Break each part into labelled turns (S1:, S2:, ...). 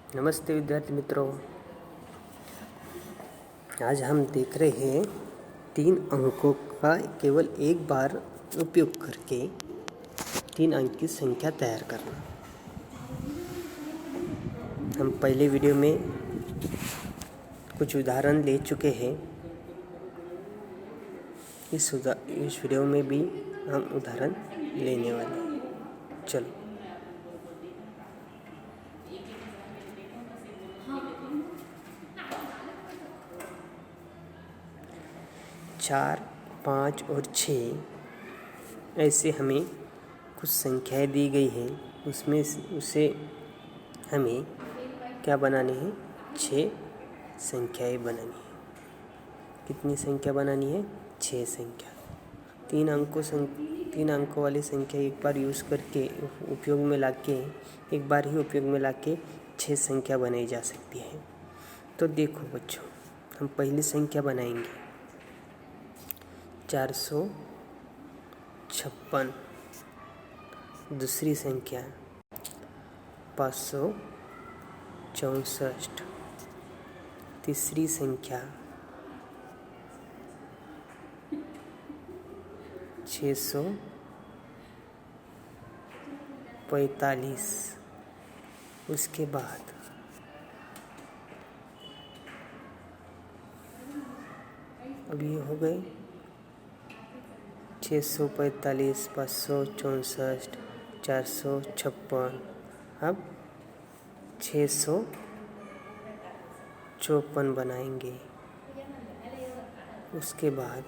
S1: नमस्ते विद्यार्थी मित्रों। आज हम देख रहे हैं 3 अंकों का केवल एक बार उपयोग करके 3 अंक की संख्या तैयार करना। हम पहले वीडियो में कुछ उदाहरण ले चुके हैं। इस वीडियो में भी हम उदाहरण लेने वाले हैं। चलो 4, 5 और 6 ऐसे हमें कुछ संख्याएं दी गई हैं। उसमें उसे हमें क्या बनानी है? 6 संख्याएं बनानी है। कितनी संख्या बनानी है? 6 संख्या। 3 अंकों वाली संख्या एक बार यूज़ करके उपयोग में लाके एक बार ही उपयोग में लाके 6 संख्या बनाई जा सकती है। तो देखो बच्चों, हम पहली संख्या बनाएंगे 456। दूसरी संख्या 564। तीसरी संख्या 645। उसके बाद अब ये हो गए 645, 564, 456। अब 654 बनाएंगे। उसके बाद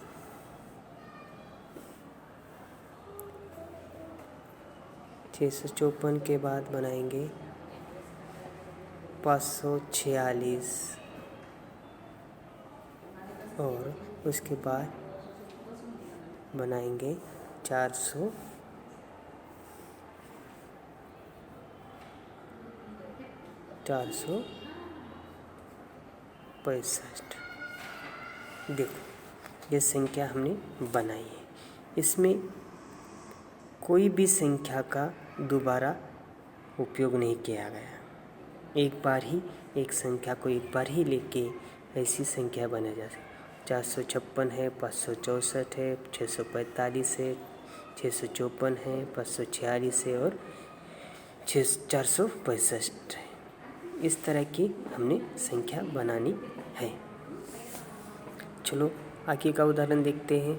S1: 654 के बाद बनाएंगे 546 और उसके बाद बनाएंगे 465। देखो ये संख्या हमने बनाई है। इसमें कोई भी संख्या का दोबारा उपयोग नहीं किया गया। एक बार ही एक संख्या को एक बार ही लेके ऐसी संख्या बना जा सकती। 456 है, 564 है, 645 है, 654 है, 546 है और 465 है। इस तरह की हमने संख्या बनानी है। चलो आगे का उदाहरण देखते हैं।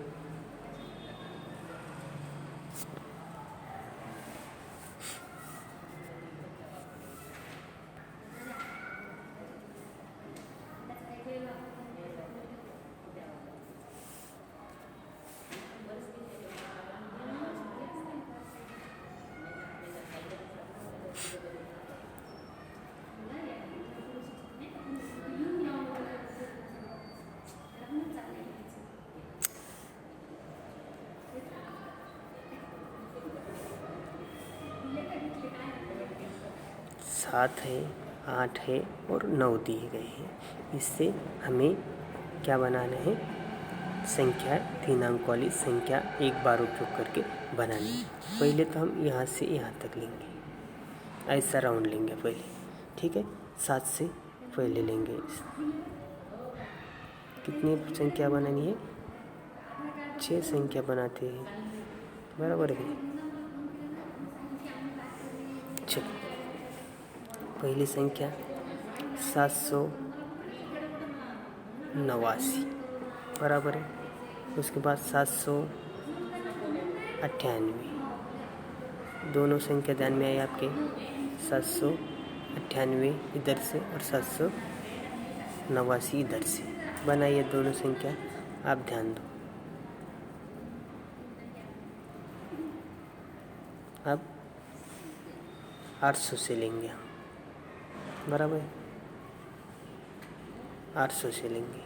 S1: सात है, 8 है और 9 दिए गए हैं। इससे हमें क्या बनाना है? संख्या 3 अंक वाली संख्या एक बार उपयोग करके बनानी है। पहले तो हम यहाँ से यहाँ तक लेंगे, ऐसा राउंड लेंगे पहले, ठीक है। 7 से पहले लेंगे। कितनी संख्या बनानी है? 6 संख्या बनाते हैं, बराबर है। चलो पहली संख्या 789 बराबर है। उसके बाद 798। दोनों संख्या ध्यान में आई आपके? 798 इधर से और 789 इधर से। बनाइए दोनों संख्या, आप ध्यान दो। अब 800 से लेंगे हम, बराबर है। 800 से लेंगे,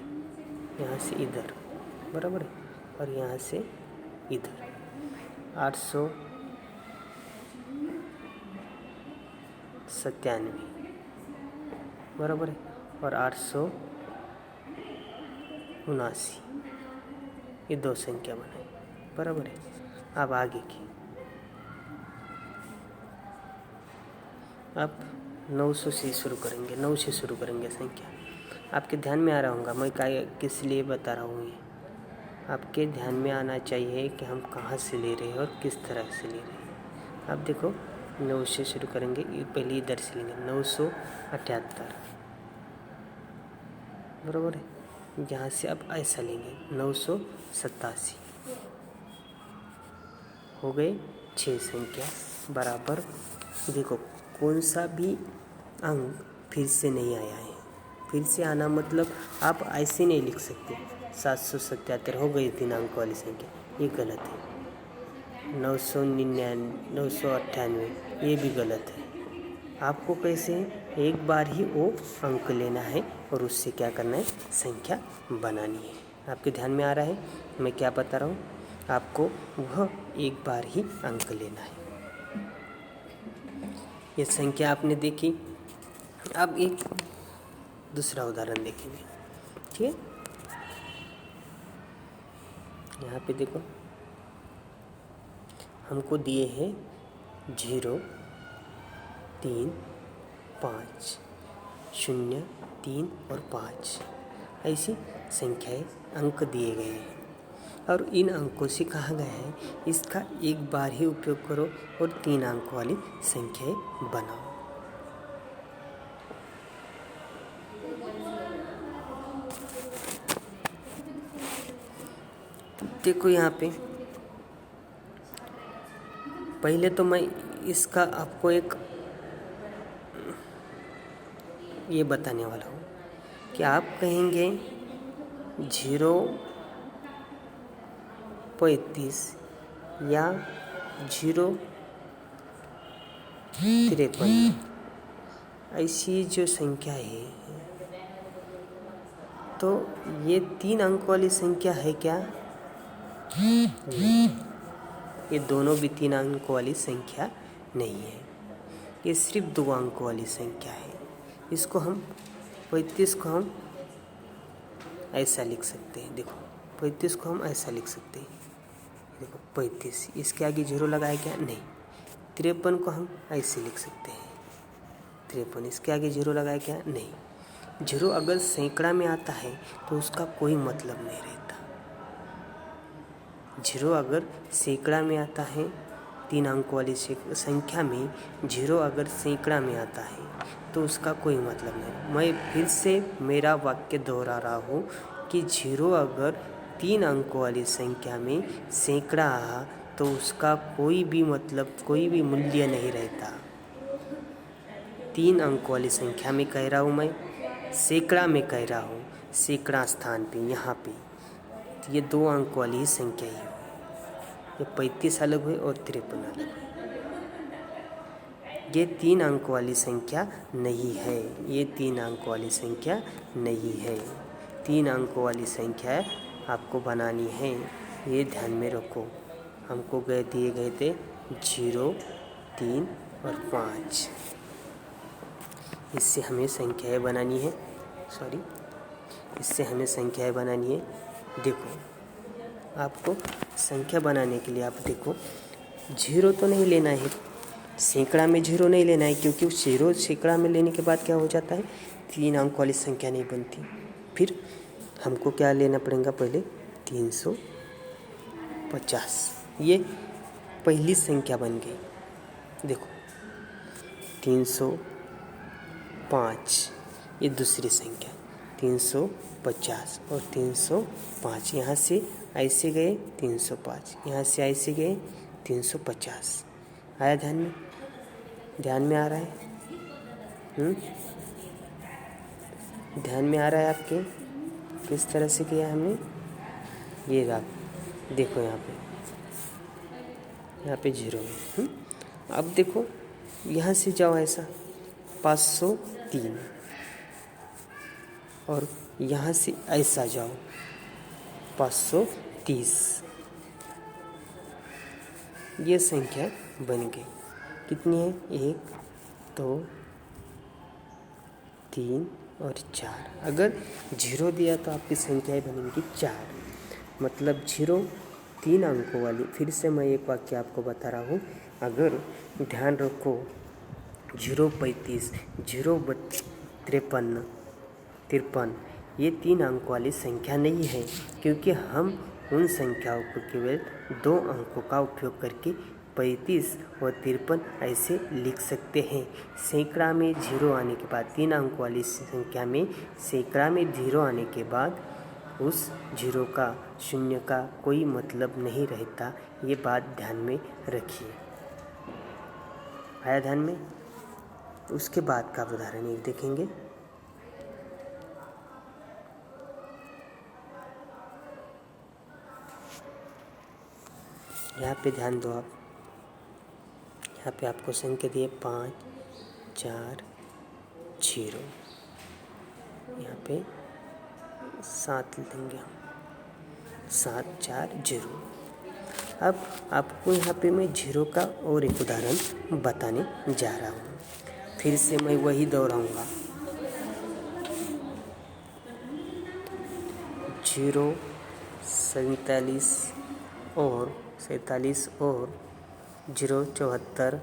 S1: यहाँ से इधर, बराबर है, और यहाँ से इधर। 897 बराबर है, और 879 ये 2 संख्या बनाए, बराबर है। अब आगे की, अब 900 से शुरू करेंगे, 9 से शुरू करेंगे संख्या। आपके ध्यान में आ रहा होगा मैं किस लिए बता रहा हूँ। ये आपके ध्यान में आना चाहिए कि हम कहाँ से ले रहे हैं और किस तरह से ले रहे हैं। आप देखो 9 से शुरू करेंगे, ये पहले इधर से लेंगे 978, बराबर है। यहाँ से अब ऐसा लेंगे 987, हो गए 6 संख्या बराबर। देखो कौन सा भी अंक फिर से नहीं आया है। फिर से आना मतलब आप ऐसे नहीं लिख सकते 777 हो गई 3 अंक वाली संख्या, ये गलत है। 999, 998 ये भी गलत है। आपको कैसे एक बार ही वो अंक लेना है और उससे क्या करना है, संख्या बनानी है। आपके ध्यान में आ रहा है मैं क्या बता रहा हूँ। आपको वह एक बार ही अंक लेना है। ये संख्या आपने देखी। अब एक दूसरा उदाहरण देखेंगे, ठीक है। यहाँ पे देखो हमको दिए हैं 0, 3, 5, 0, 3 और 5 ऐसी संख्याएं अंक दिए गए हैं और इन अंकों से कहा गया है इसका एक बार ही उपयोग करो और 3 अंक वाली संख्याएं बनाओ। देखो यहाँ पे पहले तो मैं इसका आपको एक ये बताने वाला हूँ कि आप कहेंगे 0.35 या 0.53 ऐसी जो संख्या है तो ये 3 अंक वाली संख्या है क्या? नहीं, ये दोनों भी 3 अंक वाली संख्या नहीं है, ये सिर्फ 2 अंक वाली संख्या है। इसको हम 35 को हम ऐसा लिख सकते हैं। देखो 35 को हम ऐसा लिख सकते हैं। देखो 35 इसके आगे 0 लगाया क्या? नहीं। 53 को हम ऐसे लिख सकते हैं। 53 इसके आगे 0 लगाया क्या? नहीं। 0 अगर सैकड़ा में आता है तो उसका कोई मतलब नहीं रहता। 0 अगर सैकड़ा में आता है, 3 अंक वाली संख्या में 0 अगर सैकड़ा में आता है तो उसका कोई मतलब नहीं। मैं फिर से मेरा वाक्य दोहरा रहा हूँ कि 0 अगर 3 अंक वाली संख्या में सैकड़ा आया तो उसका कोई भी मतलब, कोई भी मूल्य नहीं रहता। 3 अंक वाली संख्या में कह रहा हूँ मैं, सैकड़ा में कह रहा हूँ, सैकड़ा स्थान पे यहाँ पे तो ये 2 अंक वाली ही संख्या ही हुई। ये 35 अलग हुई और 53 अलग हुई। ये 3 अंक वाली संख्या नहीं है, ये 3 अंक वाली संख्या नहीं है। 3 अंक वाली संख्या आपको बनानी है, ये ध्यान में रखो। हमको दिए गए थे 0, 3 और 5। इससे हमें संख्याएं बनानी है, इससे हमें संख्याएं बनानी है। देखो आपको संख्या बनाने के लिए आप देखो 0 तो नहीं लेना है, सैकड़ा में 0 नहीं लेना है, क्योंकि 0 सैकड़ा में लेने के बाद क्या हो जाता है, 3 अंक वाली संख्या नहीं बनती। फिर हमको क्या लेना पड़ेगा, पहले 350। ये पहली संख्या बन गई। देखो 305 ये दूसरी संख्या, 350 और 305 यहाँ से ऐसे गए 305, यहाँ से ऐसे गए 350। आया ध्यान में? ध्यान में आ रहा है? ध्यान में आ रहा है आपके किस तरह से किया हमने? ये रहा, देखो यहाँ पे 0 है। अब देखो यहाँ से जाओ ऐसा 503 और यहाँ से ऐसा जाओ 530। ये संख्या बन गई। कितनी है? 1, 2, 3 और 4। अगर 0 दिया तो आपकी संख्याएं बनेंगी 4, मतलब 0 3 अंकों वाली। फिर से मैं एक वाक्य आपको बता रहा हूँ, अगर ध्यान रखो 035, 053, 53 ये 3 अंक वाली संख्या नहीं है, क्योंकि हम उन संख्याओं को केवल 2 अंकों का उपयोग करके 35 और 53 ऐसे लिख सकते हैं। सैकड़ा में 0 आने के बाद 3 अंक वाली संख्या में सैकड़ा में 0 आने के बाद उस 0 का, शून्य का कोई मतलब नहीं रहता। ये बात ध्यान में रखिए। आया ध्यान में? उसके बाद का उदाहरण एक देखेंगे। यहाँ पे ध्यान दो आप। यहाँ पे आपको संख्या दिए 5, 4, 0। यहाँ पे 7 लिखेंगे हम, 7, 4, 0। अब आपको यहाँ पे मैं 0 का और एक उदाहरण बताने जा रहा हूँ। फिर से मैं वही दोहराऊँगा। 0, 47 और 0, 74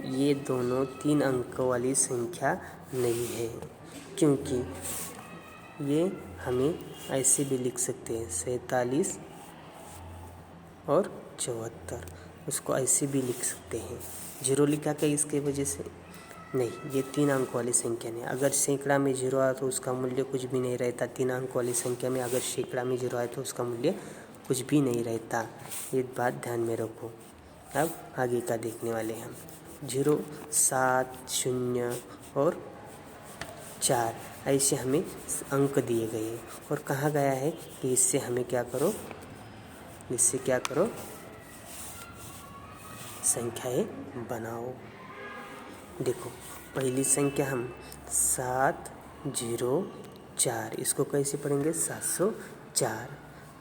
S1: ये दोनों 3 अंक वाली संख्या नहीं है, क्योंकि ये हमें ऐसे भी लिख सकते हैं 47 और 74, उसको ऐसे भी लिख सकते हैं। 0 लिखा क्या इसके वजह से? नहीं, ये 3 अंक वाली संख्या नहीं। अगर सैकड़ा में 0 आया तो उसका मूल्य कुछ भी नहीं रहता। 3 अंक वाली संख्या में अगर सैकड़ा में 0 आया तो उसका मूल्य कुछ भी नहीं रहता। ये बात ध्यान में रखो। अब आगे का देखने वाले हैं हम। 0, 7, 0 और 4 ऐसे हमें अंक दिए गए और कहा गया है कि इससे हमें क्या करो, इससे क्या करो, संख्याएं बनाओ। देखो, पहली संख्या हम 704, इसको कैसे पढ़ेंगे? 704।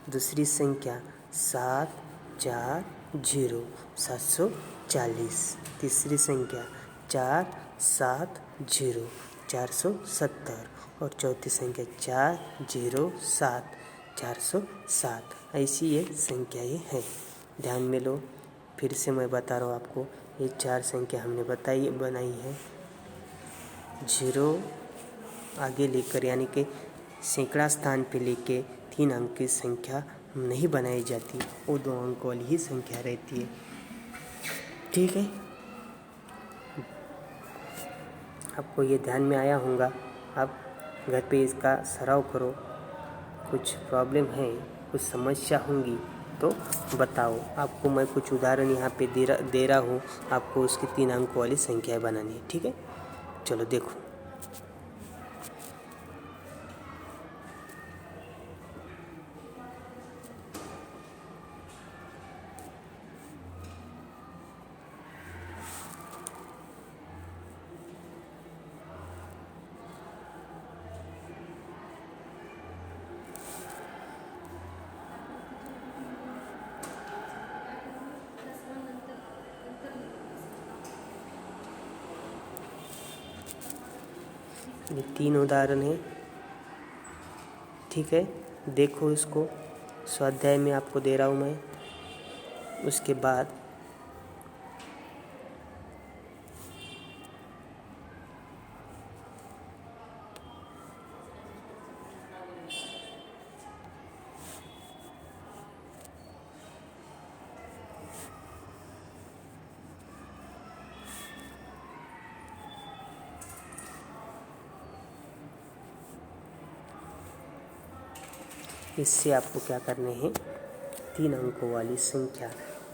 S1: दूसरी संख्या 740, 740। तीसरी संख्या 470, 470 और चौथी संख्या 407, 407। ऐसी ये संख्याएँ हैं। ध्यान में लो। फिर से मैं बता रहा हूँ आपको, ये 4 संख्या हमने बनाई है। 0 आगे लेकर, यानी कि सैकड़ा स्थान पे लेके 3 अंक की संख्या नहीं बनाई जाती, वो 2 अंक वाली ही संख्या रहती है। ठीक है, आपको ये ध्यान में आया होगा। आप घर पे इसका सराव करो। कुछ प्रॉब्लम है, कुछ समस्या होंगी तो बताओ। आपको मैं कुछ उदाहरण यहाँ पे दे रहा हूँ, आपको उसकी 3 अंक वाली संख्याएं बनानी है। ठीक है, चलो देखो। ये 3 उदाहरण है। ठीक है, देखो इसको, स्वाध्याय में आपको दे रहा हूँ मैं। उसके बाद इससे आपको क्या करने हैं, 3 अंकों वाली संख्या,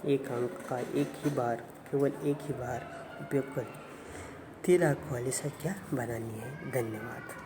S1: एक अंक का एक ही बार, केवल एक ही बार उपयोग कर 3 अंक वाली संख्या बनानी है। धन्यवाद।